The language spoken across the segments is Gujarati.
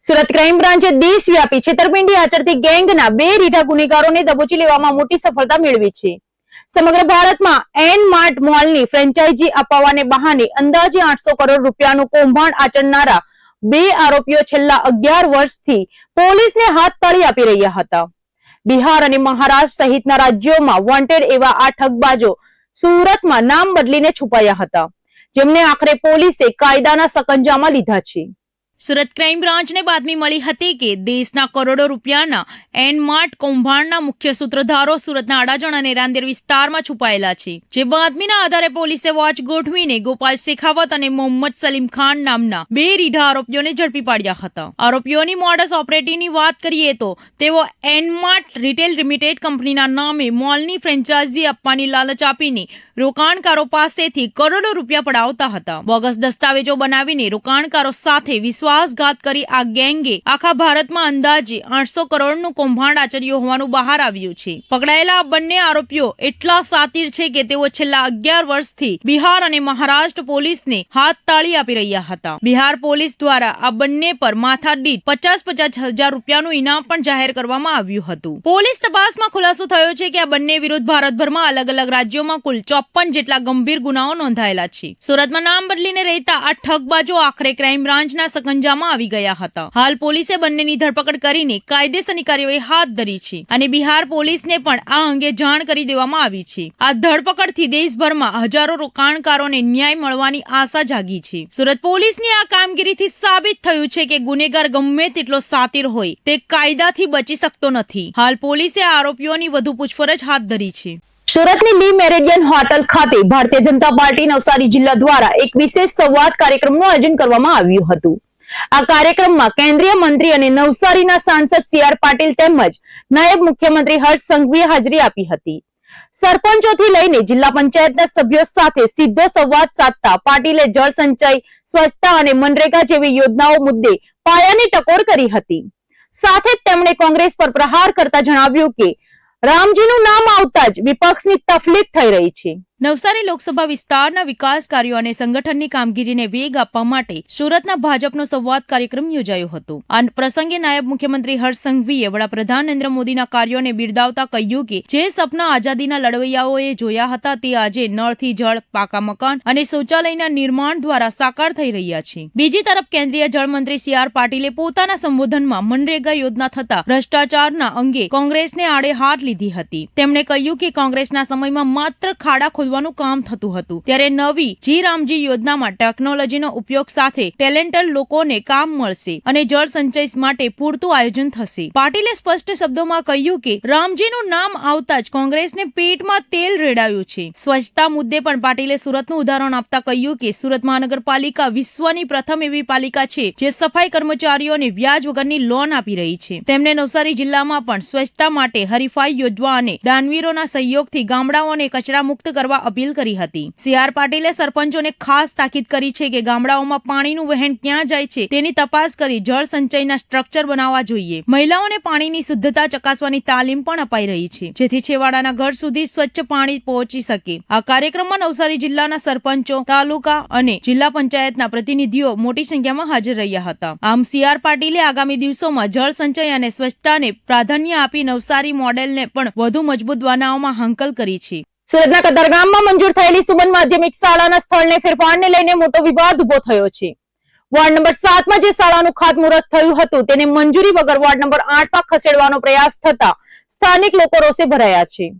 સુરત ક્રાઇમ બ્રાન્ચે દેશવ્યાપી છેતરપિંડી આચરતી ગેંગના 2 રીઢા ગુનેગારોને દબોચી લેવામાં મોટી સફળતા મેળવી છે। સમગ્ર ભારતમાં એન માર્ટ મોલની ફ્રેન્ચાઇઝી અપાવવાને બહાને અંદાજે 800 કરોડ રૂપિયાનું કૌભાંડ આચરનારા 2 આરોપીઓ છેલ્લા 11 વર્ષથી પોલીસને હાથતાળી આપી રહ્યા હતા। બિહાર અને મહારાષ્ટ્ર સહિતના રાજ્યોમાં વોન્ટેડ એવા આ ઠગબાજો સુરતમાં નામ બદલીને છુપાયા હતા, જેમને આખરે પોલીસે કાયદાના સકંજામાં લીધા છે। સુરત ક્રાઇમ બ્રાન્ચને બાતમી મળી હતી કે દેશના કરોડો રૂપિયાના એન માર્ટ કૌભાંડના મુખ્ય સૂત્રધારો સુરતના અડાજણ અને રાંદેર વિસ્તારમાં છુપાયેલા છે। જે બાતમીના આધારે પોલીસે વોચ ગોઠવીને ગોપાલ શેખાવત અને મોહમ્મદ સલીમ ખાન નામના 2 રીઢા આરોપીઓને ઝડપી પાડ્યા હતા। આરોપીઓની મોડસ ઓપરેટીની વાત કરીએ તો તેઓ એન માર્ટ રિટેલ લિમિટેડ કંપનીના નામે મોલની ફ્રેન્ચાઇઝી આપવાની લાલચ આપીને રોકાણકારો પાસેથી કરોડો રૂપિયા પડાવતા હતા। બોગસ દસ્તાવેજો બનાવીને રોકાણકારો સાથે વિશ્વાસઘાત કરી આ ગેંગે આખા ભારતમાં અંદાજે 800 કરોડનું કૌભાંડ આચર્યું હોવાનું બહાર આવ્યું છે। પકડાયેલા આ બંને આરોપીઓ એટલા સાતીર છે કે તેઓ છેલ્લા 11 વર્ષથી બિહાર અને મહારાષ્ટ્ર પોલીસને હાથતાળી આપી રહ્યા હતા। બિહાર પોલીસ દ્વારા આ બંને પર માથાદીઠ 50-50 હજાર રૂપિયાનું ઇનામ પણ જાહેર કરવામાં આવ્યું હતું। પોલીસ તપાસમાં ખુલાસો થયો છે કે આ બંને વિરુદ્ધ ભારતભરમાં અલગ અલગ રાજ્યોમાં કુલ 54 જેટલા ગંભીર ગુનાઓ નોંધાયેલા છે। સુરતમાં નામ બદલીને રહેતા આ ઠગબાજો આખરે ક્રાઇમ બ્રાન્ચના સકંજામાં આવી ગયા હતા। હાલ પોલીસે બંનેની ધરપકડ કરીને કાયદેસરની કાર્યવાહી હાથ ધરી છે અને બિહાર પોલીસને પણ આ અંગે જાણ કરી દેવામાં આવી છે। આ ધરપકડથી દેશભરમાં હજારો રોકાણકારોને ન્યાય મળવાની આશા જાગી છે। સુરત પોલીસની આ કામગીરીથી સાબિત થયું છે કે ગુનેગાર ગમે તેટલો સાતીર હોય તે કાયદાથી બચી શકતો નથી। હાલ પોલીસે આરોપીઓની વધુ પૂછપરછ હાથ ધરી છે। સુરતની લી મેરેડિયન હોટલ ખાતે ભારતીય જનતા પાર્ટી નવસારી જિલ્લા દ્વારા એક વિશેષ સંવાદ કાર્યક્રમનું આયોજન કરવામાં આવ્યું હતું। આ કાર્યક્રમમાં કેન્દ્રીય મંત્રી અને નવસારીના સાંસદ સી.આર. પાટીલ તેમજ નાયબ મુખ્યમંત્રી હર્ષ સંઘવીએ હાજરી આપી હતી। સરપંચોથી લઈને જિલ્લા પંચાયતના સભ્યો સાથે સીધો સંવાદ સાધતા પાટીલે જળ સંચય, સ્વચ્છતા અને મનરેગા જેવી યોજનાઓ મુદ્દે પાયાની ટકોર કરી હતી। સાથે જ તેમણે કોંગ્રેસ પર પ્રહાર કરતા જણાવ્યું કે રામજીનું નામ આવતા જ વિપક્ષની તકલીફ થઈ રહી છે। નવસારી લોકસભા વિસ્તારના વિકાસ કાર્યો અને સંગઠનની કામગીરીને વેગ આપવા માટે સુરતના ભાજપનો સંવાદ કાર્યક્રમ યોજાયો હતો। આ પ્રસંગે નાયબ મુખ્યમંત્રી હર્ષ સંઘવીએ વડાપ્રધાન નરેન્દ્ર મોદીના કાર્યોને બિરદાવતા કહ્યું કે જે સપના આઝાદીના લડવૈયાઓએ જોયા હતા તે આજે નળથી જળ, પાકા મકાન અને શૌચાલયના નિર્માણ દ્વારા સાકાર થઈ રહ્યા છે। બીજી તરફ કેન્દ્રીય જળમંત્રી સી.આર. પાટીલે પોતાના સંબોધનમાં મનરેગા યોજના થતા ભ્રષ્ટાચારના અંગે કોંગ્રેસને આડે હાથ લીધી હતી। તેમણે કહ્યું કે કોંગ્રેસના સમયમાં માત્ર ખાડા ખોદવાનું કામ થતું હતું, ત્યારે નવી જી રામજી યોજનામાં ટેકનોલોજીનો ઉપયોગ સાથે ટેલેન્ટેડ લોકોને કામ મળશે અને જળ સંચય માટે પૂરતું આયોજન થશે। પાટીલે સ્પષ્ટ શબ્દોમાં કહ્યું કે રામજીનું નામ આવતા જ કોંગ્રેસને પેટમાં તેલ રેડાયું છે। સ્વચ્છતા મુદ્દે પણ પાટીલે સુરતનું ઉદાહરણ આપતા કહ્યું કે સુરત મહાનગરપાલિકા વિશ્વની પ્રથમ એવી પાલિકા છે જે સફાઈ કર્મચારીઓને વ્યાજ વગરની લોન આપી રહી છે। તેમણે નવસારી જિલ્લામાં પણ સ્વચ્છતા માટે હરીફાઈ યોજવા અને દાનવીરોના સહયોગથી ગામડાઓને કચરા મુક્ત કરવા અપીલ કરી હતી। સી.આર. પાટીલે સરપંચોને ખાસ તાકીદ કરી છે કે ગામડાઓમાં પાણીનું વહેણ ક્યાં જાય છે તેની તપાસ કરી જળ સંચયના સ્ટ્રક્ચર બનાવવા જોઈએ। મહિલાઓને પાણીની શુદ્ધતા ચકાસવાની તાલીમ પણ અપાઈ રહી છે, જેથી છેવાડાના ઘર સુધી સ્વચ્છ પાણી પહોંચી શકે। આ કાર્યક્રમમાં નવસારી જિલ્લાના સરપંચો, તાલુકા અને જિલ્લા પંચાયતના પ્રતિનિધિઓ મોટી સંખ્યામાં હાજર રહ્યા હતા। આમ સી.આર. પાટીલે આગામી દિવસોમાં જળ સંચય અને સ્વચ્છતાને પ્રાધાન્ય આપી નવસારી મોડેલને પણ વધુ મજબૂત બનાવવામાં હાંકલ કરી છે। સુરતના કતારગામમાં મંજૂર થયેલી સુમન માધ્યમિક શાળાના સ્થળને ફેરફારને લઈને મોટો વિવાદ ઉભો થયો છે। વોર્ડ નંબર 7માં જે શાળાનું ખાતમુહૂર્ત થયું હતું તેને મંજૂરી વગર વોર્ડ નંબર 8માં ખસેડવાનો પ્રયાસ થતા સ્થાનિક લોકો રોષે ભરાયા છે।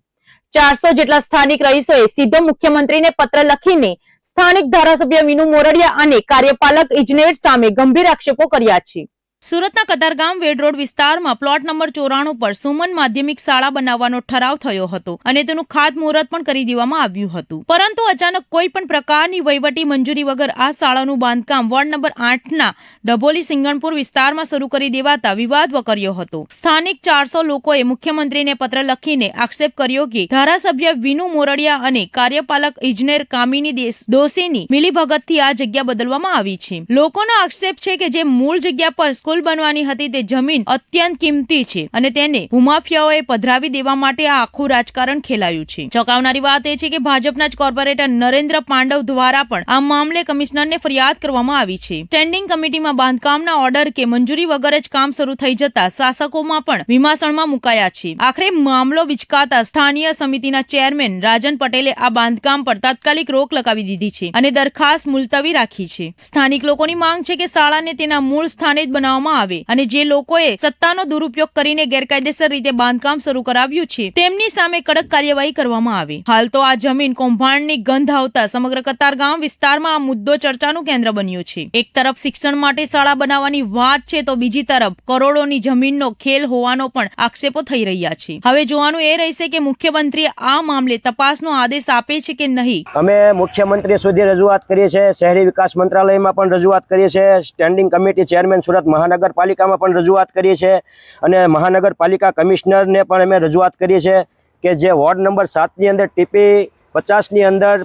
400 જેટલા સ્થાનિક રહીશોએ સીધો મુખ્યમંત્રીને પત્ર લખીને સ્થાનિક ધારાસભ્ય મીનુ મોરડિયા અને કાર્યપાલક ઇજનેર સામે ગંભીર આક્ષેપો કર્યા છે। સુરતના કતારગામ વેડ રોડ વિસ્તારમાં પ્લોટ નંબર 94 પર સુમન માધ્યમિક શાળા બનાવવાનો ઠરાવ થયો હતો અને તેનું ખાતમુહૂર્ત પણ કરી દેવામાં આવ્યું હતું, પરંતુ અચાનક કોઈ પણ પ્રકારની વહીવટી મંજૂરી વગર આ શાળાનું બાંધકામ વોર્ડ નંબર 8ના ડભોલી સિંગણપુર વિસ્તારમાં શરૂ કરી દેવાતા વિવાદ વકર્યો હતો। સ્થાનિક 400 લોકોએ મુખ્યમંત્રીને પત્ર લખીને આક્ષેપ કર્યો કે ધારાસભ્ય વીનુ મોરડિયા અને કાર્યપાલક ઇજનેર કામિની દોશીની મિલીભગતથી આ જગ્યા બદલવામાં આવી છે। લોકોનો આક્ષેપ છે કે જે મૂળ જગ્યા પર સ્કૂલ બનવાની હતી તે જમીન અત્યંત કિંમતી છે અને તેને ભૂમાફિયાઓએ પધરાવી દેવા માટે આ આખું રાજકારણ ખેલાયું છે. ચોંકાવનારી વાત એ છે કે ભાજપના જ કોર્પોરેટર નરેન્દ્ર પાંડવ દ્વારા પણ આ મામલે કમિશનરને ફરિયાદ કરવામાં આવી છે. સ્ટેન્ડિંગ કમિટીમાં બાંધકામના ઓર્ડર કે મંજૂરી વગર જ કામ શરૂ થઈ જતા શાસકોમાં પણ વિમાસણમાં મુકાયા છે. આખરે મામલો વિચકાતા સ્થાનીય સમિતિના ચેરમેન રાજન પટેલે આ બાંધકામ પર તાત્કાલિક રોક લગાવી દીધી છે અને દરખાસ્ત મુલતવી રાખી છે. સ્થાનિક લોકોની માંગ છે કે શાળાને તેના મૂળ સ્થાને જ બનાવવામાં આવે અને જે લોકોએ સત્તાનો દુરુપયોગ કરીને ગેરકાયદેસર રીતે બાંધકામ શરૂ કરાવ્યું છે તેમની સામે કડક કાર્યવાહી કરવામાં આવે. હાલ તો આ જમીન કૌભાંડની ગંધ આવતા સમગ્ર કતારગામ વિસ્તારમાં આ મુદ્દો ચર્ચાનું કેન્દ્ર બન્યો છે. એક તરફ શિક્ષણ માટે શાળા બનાવવાની વાત છે તો બીજી તરફ કરોડોની જમીનનો ખેલ હોવાનો પણ આક્ષેપો થઈ રહ્યા છે. હવે જોવાનું એ રહેશે કે મુખ્યમંત્રી આ મામલે તપાસનો આદેશ આપે છે કે નહીં. અમે મુખ્યમંત્રી સુધી રજૂઆત કરીએ છીએ, શહેરી વિકાસ મંત્રાલયમાં પણ રજૂઆત કરીએ છીએ, સ્ટેન્ડિંગ કમિટી ચેરમેન સુરત મહાનગરપાલિકામાં પણ રજૂઆત કરીએ છીએ અને મહાનગરપાલિકા કમિશનરને પણ અમે રજૂઆત કરીએ છીએ કે જે વોર્ડ નંબર 7ની અંદર ટીપી 50ની અંદર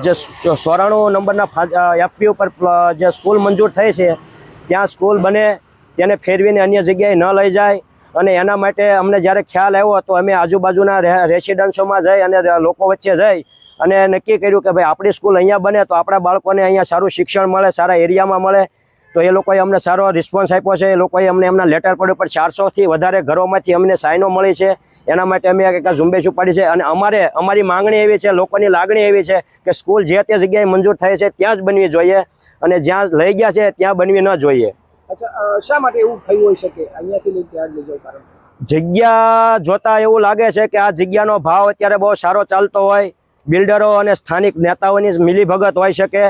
જે 94 નંબરના એફપી ઉપર જે સ્કૂલ મંજૂર થઈ છે ત્યાં સ્કૂલ બને તેને ફેરવીને અન્ય જગ્યાએ ન લઈ જાય અને એના માટે અમને જ્યારે ખ્યાલ આવ્યો તો અમે આજુબાજુના રેસિડન્સોમાં જઈ અને લોકો વચ્ચે જઈ અને નક્કી કર્યું કે ભાઈ આપણી સ્કૂલ અહીંયા બને તો આપણા બાળકોને અહીંયા સારું શિક્ષણ મળે, સારા એરિયામાં મળે. તો એ લોકોએ અમને સારો રિસ્પોન્સ આપ્યો છે. એ લોકોએ અમને એમના લેટર પેડ ઉપર 400થી વધારે ઘરોમાંથી અમને સાઈનો મળી છે. એના માટે અમે એક ઝુંબેશ ઉપાડી છે અને અમારી માંગણી એવી છે, લોકોની લાગણી એવી છે કે સ્કૂલ જે તે જગ્યાએ મંજૂર થઈ છે ત્યાં જ બનવી જોઈએ અને જ્યાં લઈ ગયા છે ત્યાં બનવી ન જોઈએ. અચ્છા, શા માટે એવું થયું હોઈ શકે? અહીંયાથી લઈ ત્યાં લઈ જવું કારણ? જગ્યા જોતા એવું લાગે છે કે આ જગ્યાનો ભાવ અત્યારે બહુ સારો ચાલતો હોય, બિલ્ડરો અને સ્થાનિક નેતાઓની મિલીભગત હોઈ શકે.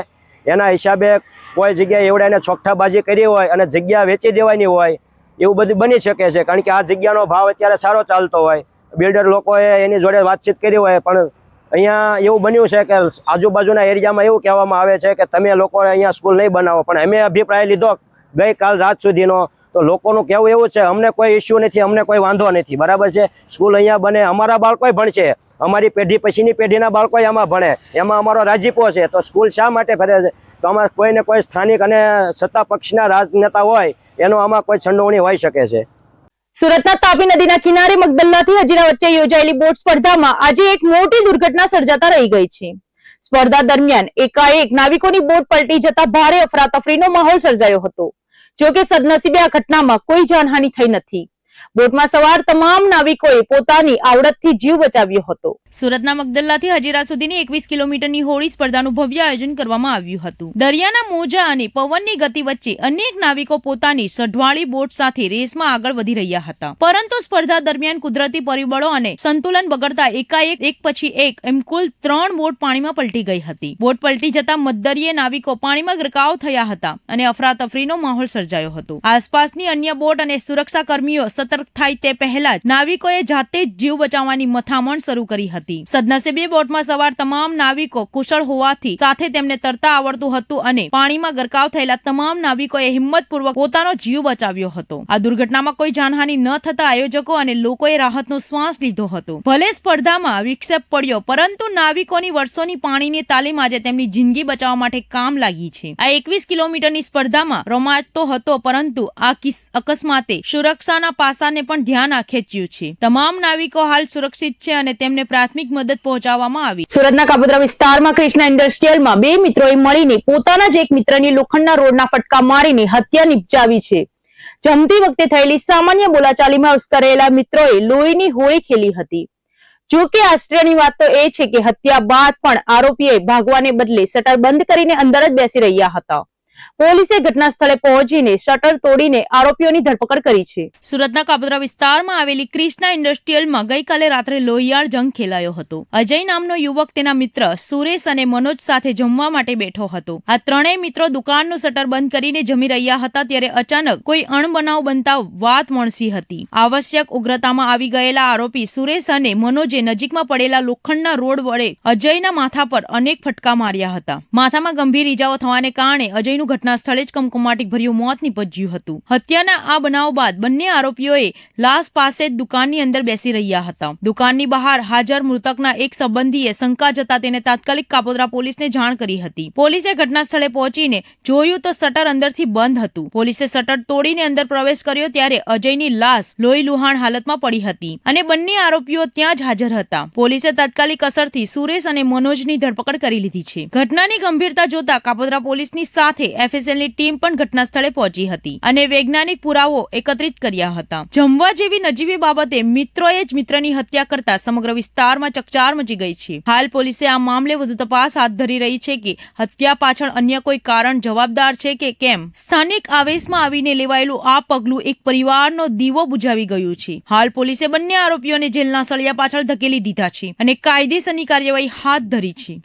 એના હિસાબે કોઈ જગ્યાએ એવડાને ચોખ્ઠાબાજી કરી હોય અને જગ્યા વેચી દેવાની હોય એવું બધું બની શકે છે. કારણ કે આ જગ્યાનો ભાવ અત્યારે સારો ચાલતો હોય, બિલ્ડર લોકોએ એની જોડે વાતચીત કરી હોય, પણ અહીંયા એવું બન્યું છે કે આજુબાજુના એરિયામાં એવું કહેવામાં આવે છે કે તમે લોકો અહીંયા સ્કૂલ નહીં બનાવો. પણ અમે અભિપ્રાય લીધો ગઈકાલ રાત સુધીનો તો લોકોનું કહેવું એવું છે અમને કોઈ ઇસ્યુ નથી, અમને કોઈ વાંધો નથી, બરાબર છે, સ્કૂલ અહીંયા બને, અમારા બાળકોય ભણશે, અમારી પેઢી પછીની પેઢીના બાળકોય આમાં ભણે, એમાં અમારો રાજીપો છે. તો સ્કૂલ શા માટે ફરે છે? તો અમારે કોઈને કોઈ સ્થાનિક અને સત્તા પક્ષના રાજનેતા હોય એનો આમાં કોઈ સંડોવણી હોઈ શકે છે. સુરતના તાપી નદીના કિનારે મગદલ્લાથી હજીરા વચ્ચે યોજાયેલી બોટ સ્પર્ધામાં આજે એક મોટી દુર્ઘટના સર્જાતા રહી ગઈ છે. સ્પર્ધા દરમિયાન એકાએક નાવિકોની બોટ પલટી જતા ભારે અફરાતફરીનો માહોલ સર્જાયો હતો. જોકે સદનસીબે આ ઘટનામાં કોઈ જાનહાનિ થઈ નથી. બોટમાં સવાર તમામ નાવિકોએ પોતાની આવડતથી જીવ બચાવ્યો હતો. સુરતના મગદલ્લાથી હજીરા સુધીની 21 કિલોમીટરની હોડી સ્પર્ધાનું ભવ્ય આયોજન કરવામાં આવ્યું હતું. દરિયાના મોજા અને પવનની ગતિ વચ્ચે અનેક નાવિકો પોતાની સઢવાળી બોટ સાથે રેસમાં આગળ વધી રહ્યા હતા. પરંતુ સ્પર્ધા દરમિયાન કુદરતી પરિબળો અને સંતુલન બગડતા એકાએક એક પછી એક એમ કુલ 3 બોટ પાણીમાં પલટી ગઈ હતી. બોટ પલટી જતા મધદરિયે નાવિકો પાણીમાં ગરકાવ થયા હતા અને અફરાતફરીનો માહોલ સર્જાયો હતો. આસપાસની અન્ય બોટ અને સુરક્ષા કર્મીઓ સતર્ક થાય તે પહેલા જ નાવિકોએ જાતે જ જીવ બચાવવાની મથામણ શરૂ કરી હતી. સદનસીબે બોટમાં સવાર તમામ નાવિકો કુશળ હોવાથી સાથે તેમને તરતા આવડતું હતું અને પાણીમાં ગરકાવ થયેલા તમામ નાવિકોએ હિંમતપૂર્વક પોતાનો જીવ બચાવ્યો હતો. આ દુર્ઘટનામાં કોઈ જાનહાનિ ન થતા આયોજકો અને લોકોએ રાહતનો શ્વાસ લીધો હતો. ભલે સ્પર્ધામાં વિક્ષેપ પડ્યો પરંતુ નાવિકોની વર્ષોની પાણીની તાલીમ આજે તેમની જિંદગી બચાવવા માટે કામ લાગી છે. આ 21 કિલોમીટરની સ્પર્ધામાં રોમાંચ તો હતો પરંતુ આ અકસ્માતે સુરક્ષાના પાસાને પણ ધ્યાન ખેંચ્યું છે. તમામ નાવિકો હાલ સુરક્ષિત છે અને તેમને પ્રાથમિક મદદ પહોંચાડવામાં આવી. સુરતના કાપોદ્રા વિસ્તારમાં કૃષ્ણા ઇન્ડસ્ટ્રીયલમાં બે મિત્રોએ મળીને પોતાના જ એક મિત્રની લોખંડના રોડના ફટકા મારીને હત્યા નિપજાવી છે. જમતી વખતે થયેલી સામાન્ય બોલાચાલીમાં ઉશ્કેરાયેલા મિત્રોએ લોહીની હોળી ખેલી હતી. જોકે આશ્ચર્યની વાત તો એ છે કે હત્યા બાદ પણ આરોપીએ ભાગવાને બદલે શટર બંધ કરીને અંદર જ બેસી રહ્યા હતા. પોલીસે ઘટના સ્થળે પહોંચીને શટર તોડીને આરોપીઓની ધરપકડ કરી છે. સુરતના કાપોદ્રા વિસ્તારમાં આવેલી કૃષ્ણા ઇન્ડસ્ટ્રીયલમાં ગઈકાલે રાત્રે લોહિયાળ જંગ ખેલાયો હતો. અજય નામનો યુવક તેના મિત્ર સુરેશ અને મનોજ સાથે જમવા માટે બેઠો હતો. આ ત્રણેય મિત્રો દુકાનનું શટર બંધ કરીને જમી રહ્યા હતા ત્યારે અચાનક કોઈ અણબનાવ બનતા વાત મણસી હતી. આવશ્યક ઉગ્રતામાં આવી ગયેલા આરોપી સુરેશ અને મનોજે નજીકમાં પડેલા લોખંડના રોડ વડે અજયના માથા પર અનેક ફટકા માર્યા હતા. માથામાં ગંભીર ઈજાઓ થવાને કારણે અજયનું બંનેનું ઘટના સ્થળે જ કમકમાટી ભર્યું મોત નીપજ્યું હતું. હત્યાના આ બનાવ બાદ બંને આરોપીઓએ લાશ પાસે જ દુકાનની અંદર બેસી રહ્યા હતા. દુકાનની બહાર હાજર મૃતકના એક સંબંધીએ શંકા જતા તેને તાત્કાલિક કાપોદ્રા પોલીસને જાણ કરી હતી. પોલીસે ઘટના સ્થળે પહોંચીને જોયું તો શટર અંદરથી બંધ હતું. પોલીસે શટર તોડીને અંદર પ્રવેશ કર્યો ત્યારે અજયની લાશ લોહી લુહાણ હાલતમાં પડી હતી અને બંને આરોપીઓ ત્યાં જ હાજર હતા. પોલીસે તાત્કાલિક અસરથી સુરેશ અને મનોજની ધરપકડ કરી લીધી છે. ઘટનાની ગંભીરતા જોતા કાપોદ્રા પોલીસની સાથે એફએસએલની ટીમ પણ ઘટના સ્થળે પહોંચી હતી અને વૈજ્ઞાનિક પુરાવો એકત્રિત કર્યા હતા. જમવા જેવી નજીવી બાબતે મિત્રોએ જ મિત્રની હત્યા કરતા સમગ્ર વિસ્તારમાં ચકચાર મચી ગઈ છે. હાલ પોલીસે આ મામલે વધુ તપાસ હાથ ધરી રહી છે કે હત્યા પાછળ અન્ય કોઈ કારણ જવાબદાર છે કે કેમ. સ્થાનિક આવેશમાં આવીને લેવાયેલું આ પગલું એક પરિવારનો દીવો બુઝાવી ગયું છે. હાલ પોલીસે બંને આરોપીઓને જેલના સળિયા પાછળ ધકેલી દીધા છે અને કાયદેસરની કાર્યવાહી હાથ ધરી છે.